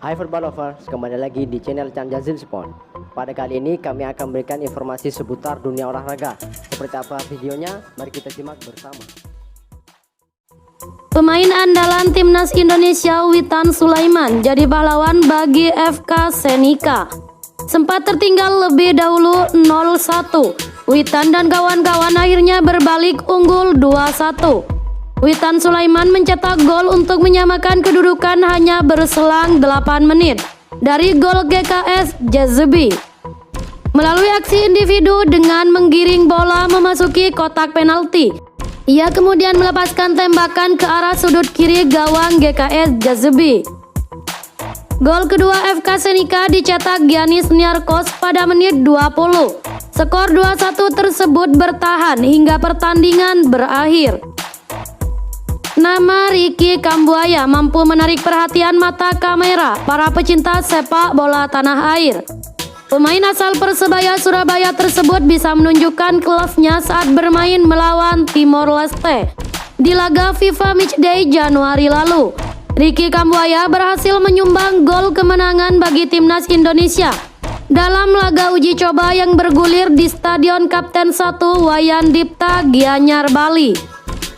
Hai football lovers, kembali lagi di channel Chan Jazil Sport. Pada kali ini kami akan memberikan informasi seputar dunia olahraga. Seperti apa videonya? Mari kita simak bersama. Pemain andalan timnas Indonesia Witan Sulaiman jadi pahlawan bagi FK Senika. Sempat tertinggal lebih dahulu 0-1. Witan dan kawan-kawan akhirnya berbalik unggul 2-1. Witan Sulaiman mencetak gol untuk menyamakan kedudukan hanya berselang 8 menit dari gol GKS Jazebi. Melalui aksi individu dengan menggiring bola memasuki kotak penalti, ia kemudian melepaskan tembakan ke arah sudut kiri gawang GKS Jazebi. Gol kedua FK Senika dicetak Giannis Niarkos pada menit 20. Skor 2-1 tersebut bertahan hingga pertandingan berakhir. Nama Ricky Kambuaya mampu menarik perhatian mata kamera para pecinta sepak bola tanah air. Pemain asal Persebaya Surabaya tersebut bisa menunjukkan kelasnya saat bermain melawan Timor Leste di laga FIFA Matchday Januari lalu. Ricky Kambuaya berhasil menyumbang gol kemenangan bagi timnas Indonesia dalam laga uji coba yang bergulir di Stadion Kapten 1 Wayan Dipta, Gianyar, Bali.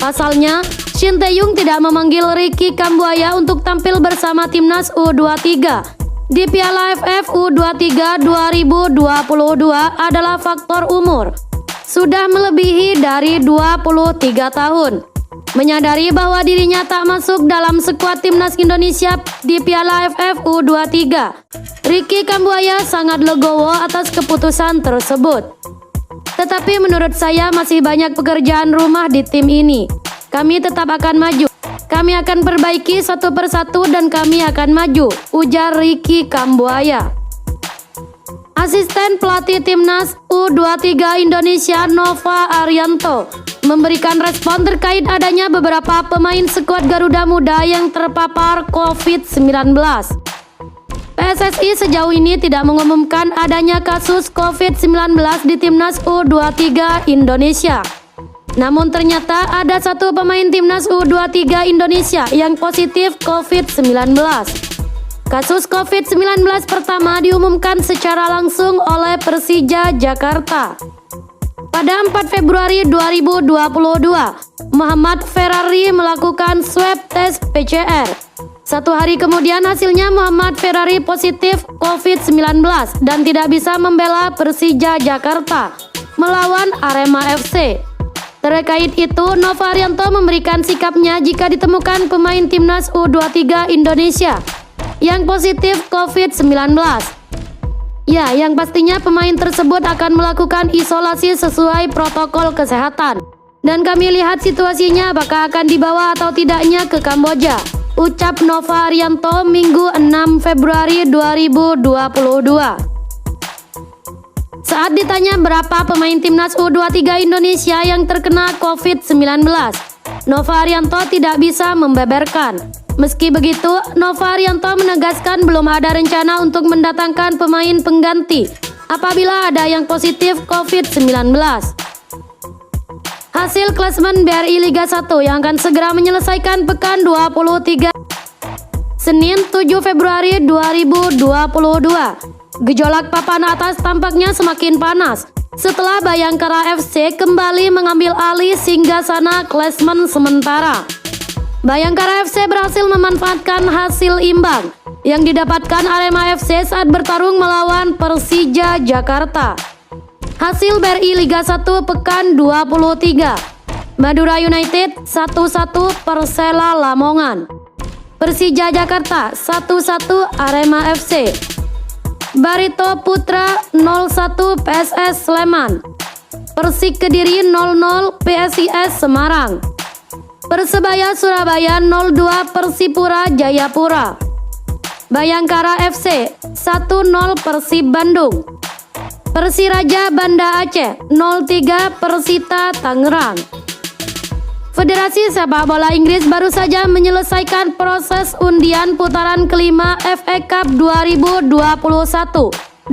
Pasalnya, Shin Tae-yong tidak memanggil Ricky Kambuaya untuk tampil bersama timnas U23 di Piala AFF U23 2022 adalah faktor umur. Sudah melebihi dari 23 tahun. Menyadari bahwa dirinya tak masuk dalam skuad timnas Indonesia di Piala AFF U23, Ricky Kambuaya sangat legowo atas keputusan tersebut. Tetapi menurut saya masih banyak pekerjaan rumah di tim ini. Kami tetap akan maju. Kami akan perbaiki satu persatu dan kami akan maju, ujar Ricky Kambuaya. Asisten pelatih timnas U23 Indonesia Nova Arianto memberikan respon terkait adanya beberapa pemain skuad Garuda Muda yang terpapar COVID-19. PSSI sejauh ini tidak mengumumkan adanya kasus COVID-19 di timnas U23 Indonesia. Namun ternyata ada satu pemain timnas U23 Indonesia yang positif COVID-19. Kasus COVID-19 pertama diumumkan secara langsung oleh Persija Jakarta. Pada 4 Februari 2022, Muhammad Ferrari melakukan swab tes PCR. Satu hari kemudian hasilnya Muhammad Ferrari positif COVID-19 dan tidak bisa membela Persija Jakarta melawan Arema FC. Terkait itu, Nova Arianto memberikan sikapnya jika ditemukan pemain timnas U23 Indonesia yang positif COVID-19. Ya, yang pastinya pemain tersebut akan melakukan isolasi sesuai protokol kesehatan. Dan kami lihat situasinya apakah akan dibawa atau tidaknya ke Kamboja, ucap Nova Arianto Minggu 6 Februari 2022. Saat ditanya berapa pemain timnas U23 Indonesia yang terkena COVID-19, Nova Arianto tidak bisa membeberkan. Meski begitu, Nova Arianto menegaskan belum ada rencana untuk mendatangkan pemain pengganti apabila ada yang positif COVID-19. Hasil klasemen BRI Liga 1 yang akan segera menyelesaikan pekan 23 Senin 7 Februari 2022. Gejolak papan atas tampaknya semakin panas setelah Bayangkara FC kembali mengambil alih singgasana klasemen sementara. Bayangkara FC berhasil memanfaatkan hasil imbang yang didapatkan Arema FC saat bertarung melawan Persija Jakarta. Hasil BRI Liga 1 pekan 23. Madura United 1-1 Persela Lamongan. Persija Jakarta 1-1 Arema FC. Barito Putra 0-1 PSS Sleman. Persik Kediri 0-0 PSIS Semarang. Persebaya Surabaya 0-2 Persipura Jayapura. Bayangkara FC 1-0 Persib Bandung. Persiraja Banda Aceh 0-3 Persita Tangerang. Federasi Sepak Bola Inggris baru saja menyelesaikan proses undian putaran kelima FA Cup 2021-2022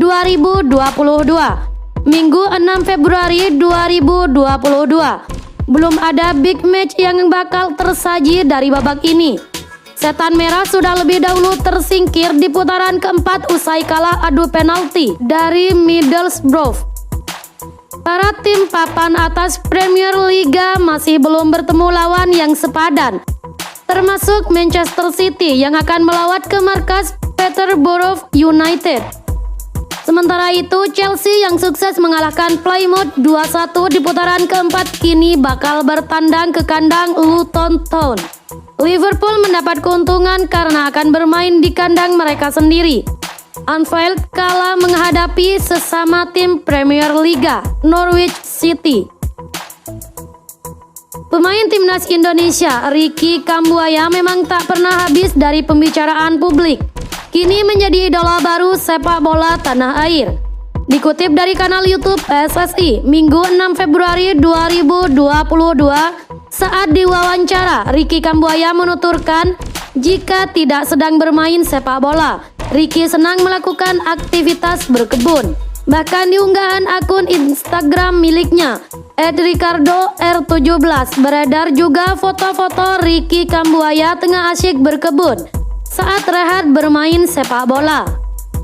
Minggu 6 Februari 2022. Belum ada big match yang bakal tersaji dari babak ini. Setan Merah sudah lebih dahulu tersingkir di putaran keempat usai kalah adu penalti dari Middlesbrough. Para tim papan atas Premier Liga masih belum bertemu lawan yang sepadan, termasuk Manchester City yang akan melawat ke markas Peterborough United. Sementara itu, Chelsea yang sukses mengalahkan Plymouth 2-1 di putaran keempat kini bakal bertandang ke kandang Luton Town. Liverpool mendapat keuntungan karena akan bermain di kandang mereka sendiri. Anfield kalah menghadapi sesama tim Premier Liga, Norwich City. Pemain timnas Indonesia, Ricky Kambuaya memang tak pernah habis dari pembicaraan publik. Kini menjadi idola baru sepak bola tanah air. Dikutip dari kanal YouTube PSSI, Minggu 6 Februari 2022, saat diwawancara, Ricky Kambuaya menuturkan jika tidak sedang bermain sepak bola, Ricky senang melakukan aktivitas berkebun. Bahkan di unggahan akun Instagram miliknya, @ricardo_r17, beredar juga foto-foto Ricky Kambuaya tengah asyik berkebun saat rehat bermain sepak bola.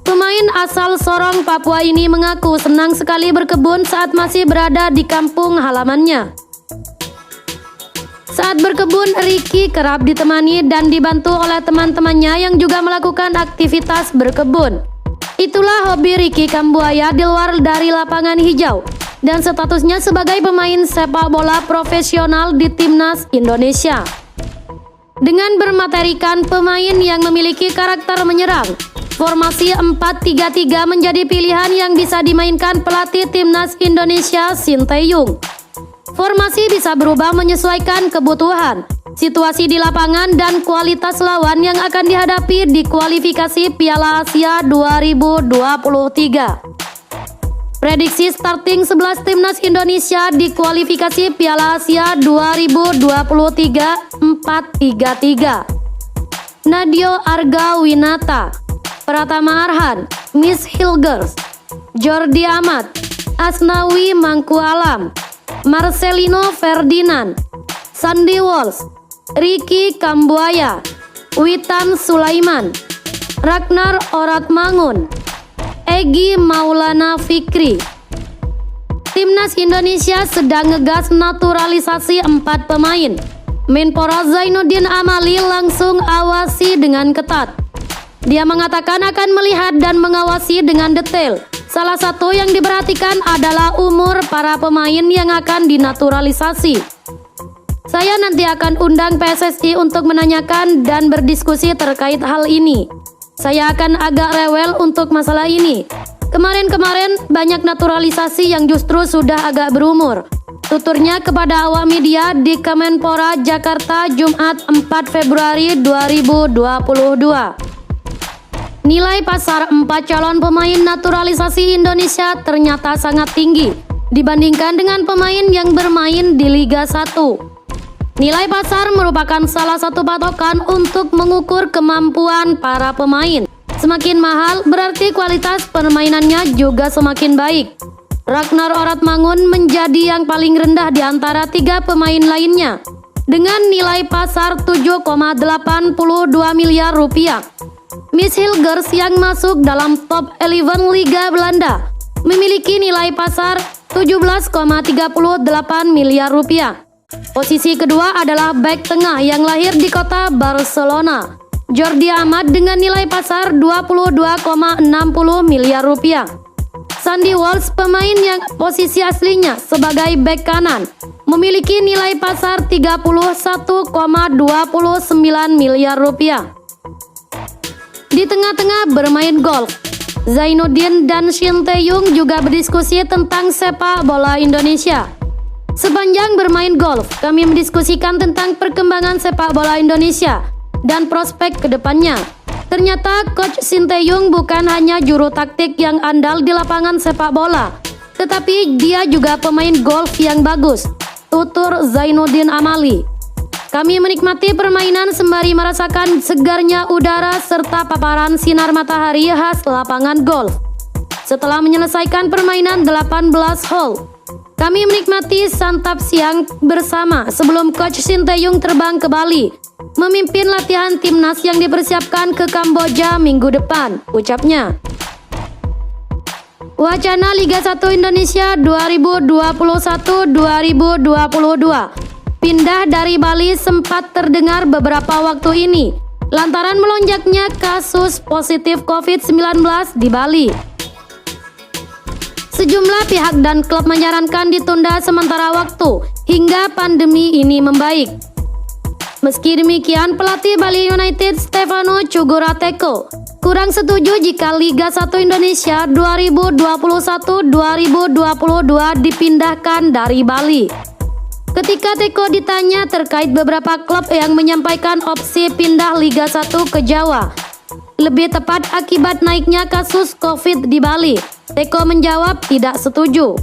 Pemain asal Sorong, Papua ini mengaku senang sekali berkebun saat masih berada di kampung halamannya. Saat berkebun, Ricky kerap ditemani dan dibantu oleh teman-temannya yang juga melakukan aktivitas berkebun. Itulah hobi Ricky Kambuaya di luar dari lapangan hijau dan statusnya sebagai pemain sepak bola profesional di timnas Indonesia. Dengan bermaterikan pemain yang memiliki karakter menyerang, formasi 4-3-3 menjadi pilihan yang bisa dimainkan pelatih timnas Indonesia Sinteyong. Formasi bisa berubah menyesuaikan kebutuhan, situasi di lapangan, dan kualitas lawan yang akan dihadapi di kualifikasi Piala Asia 2023. Prediksi starting 11 timnas Indonesia di kualifikasi Piala Asia 2023 4-3-3. Nadio Arga Winata, Pratama Arhan, Miss Hilgers, Jordi Amat, Asnawi Mangku Alam, Marcelino Ferdinand, Sandy Walsh, Ricky Kambuaya, Witan Sulaiman, Ragnar Oratmangun, Egy Maulana Fikri. Timnas Indonesia sedang ngegas naturalisasi 4 pemain. Menpora Zainuddin Amali langsung awasi dengan ketat. Dia mengatakan akan melihat dan mengawasi dengan detail. Salah satu yang diperhatikan adalah umur para pemain yang akan dinaturalisasi. Saya nanti akan undang PSSI untuk menanyakan dan berdiskusi terkait hal ini. Saya akan agak rewel untuk masalah ini. Kemarin-kemarin banyak naturalisasi yang justru sudah agak berumur. Tuturnya kepada awak media di Kemenpora Jakarta Jumat 4 Februari 2022. Nilai pasar 4 calon pemain naturalisasi Indonesia ternyata sangat tinggi dibandingkan dengan pemain yang bermain di Liga 1. Nilai pasar merupakan salah satu patokan untuk mengukur kemampuan para pemain. Semakin mahal berarti kualitas permainannya juga semakin baik. Ragnar Oratmangun menjadi yang paling rendah di antara 3 pemain lainnya dengan nilai pasar 7,82 miliar rupiah. Miss Hilgers yang masuk dalam top 11 Liga Belanda memiliki nilai pasar 17,38 miliar rupiah. Posisi kedua adalah bek tengah yang lahir di kota Barcelona, Jordi Amat dengan nilai pasar 22,60 miliar rupiah. Sandy Walsh, pemain yang posisi aslinya sebagai bek kanan, memiliki nilai pasar 31,29 miliar rupiah. Di tengah-tengah bermain golf, Zainuddin dan Sinteyong juga berdiskusi tentang sepak bola Indonesia. Sepanjang bermain golf, kami mendiskusikan tentang perkembangan sepak bola Indonesia dan prospek ke depannya. Ternyata Coach Sinteyong bukan hanya juru taktik yang andal di lapangan sepak bola, tetapi dia juga pemain golf yang bagus, tutur Zainuddin Amali. Kami menikmati permainan sembari merasakan segarnya udara serta paparan sinar matahari khas lapangan golf. Setelah menyelesaikan permainan 18 hole, kami menikmati santap siang bersama sebelum Coach Sinteyong terbang ke Bali memimpin latihan timnas yang dipersiapkan ke Kamboja minggu depan, ucapnya. Wacana Liga 1 Indonesia 2021-2022 pindah dari Bali sempat terdengar beberapa waktu ini lantaran melonjaknya kasus positif COVID-19 di Bali. Sejumlah pihak dan klub menyarankan ditunda sementara waktu hingga pandemi ini membaik. Meski demikian, pelatih Bali United Stefano Cugurateko kurang setuju jika Liga 1 Indonesia 2021-2022 dipindahkan dari Bali. Ketika Teko ditanya terkait beberapa klub yang menyampaikan opsi pindah Liga 1 ke Jawa, lebih tepat akibat naiknya kasus COVID di Bali, Teko menjawab tidak setuju.